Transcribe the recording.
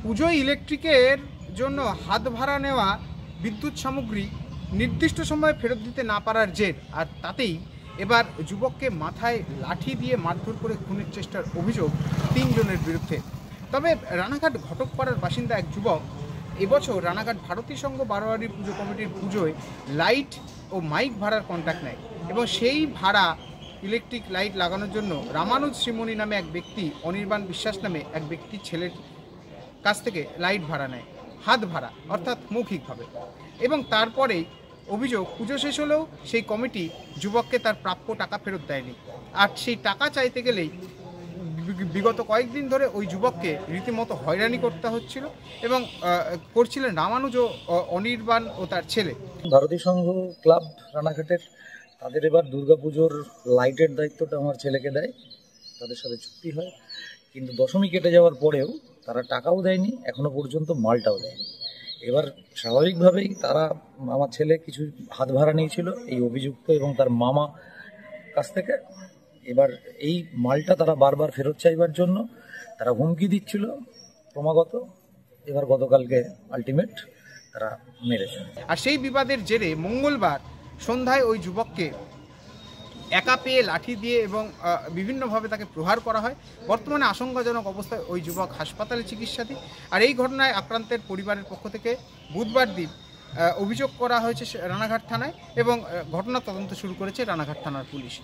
পুজোয় ইলেকট্রিকের জন্য হাত ভাড়া নেওয়া বিদ্যুৎ সামগ্রী নির্দিষ্ট সময়ে ফেরত দিতে না পারার জের, আর তাতেই এবার যুবককে মাথায় লাঠি দিয়ে মারধর করে খুনের চেষ্টার অভিযোগ 3 জনের বিরুদ্ধে। তবে রানাঘাট ঘটকপাড়ার বাসিন্দা এক যুবক এবছর রানাঘাট ভারতী সংঘ বারোয়ারি পুজো কমিটির পুজোয় লাইট ও মাইক ভাড়ার কন্ট্যাক্ট নেয় এবং সেই ভাড়া ইলেকট্রিক লাইট লাগানোর জন্য রামানুজ শ্রীমণি নামে এক ব্যক্তি, অনির্বাণ বিশ্বাস নামে এক ব্যক্তি ছেলের কাছ থেকে লাইট ভাড়া নেয়, হাত ভাড়া অর্থাৎ মৌখিকভাবে। এবং তারপরেই অভিযোগ পুজো শেষ হলেও সেই কমিটি যুবককে তার প্রাপ্য টাকা ফেরত দেয়নি। আর সেই টাকা চাইতে গেলেই বিগত কয়েকদিন ধরে ওই যুবককে রীতিমতো হয়রানি করতে হচ্ছিল এবং করছিলেন রামানুজ ও অনির্বাণ ও তার ছেলে। ভারতী সংঘ ক্লাব রানাঘাটের তাদের এবার দুর্গাপুজোর লাইটের দায়িত্বটা আমার ছেলেকে দেয়, তাদের সাথে চুক্তি হয়, কিন্তু দশমী কেটে যাওয়ার পরেও তারা টাকাও দেয়নি, এখনো পর্যন্ত মালটাও দেয়নি। এবার স্বাভাবিকভাবেই তারা আমার ছেলে কিছু হাত ভাড়া নিয়েছিল এই অভিযুক্ত এবং তার মামা কাছ থেকে। এবার এই মালটা তারা বারবার ফেরত চাইবার জন্য তারা হুমকি দিচ্ছিল ক্রমাগত। এবার গতকালকে আলটিমেট তারা মেরেছে। আর সেই বিবাদের জেরে মঙ্গলবার সন্ধ্যায় ওই যুবককে একা পেয়ে লাঠি দিয়ে এবং বিভিন্নভাবে তাকে প্রহার করা হয়। বর্তমানে আশঙ্কাজনক অবস্থায় ওই যুবক হাসপাতালে চিকিৎসাধীন। আর এই ঘটনায় আক্রান্তের পরিবারের পক্ষ থেকে বুধবার দিন অভিযোগ করা হয়েছে রানাঘাট থানায় এবং ঘটনার তদন্ত শুরু করেছে রানাঘাট থানার পুলিশ।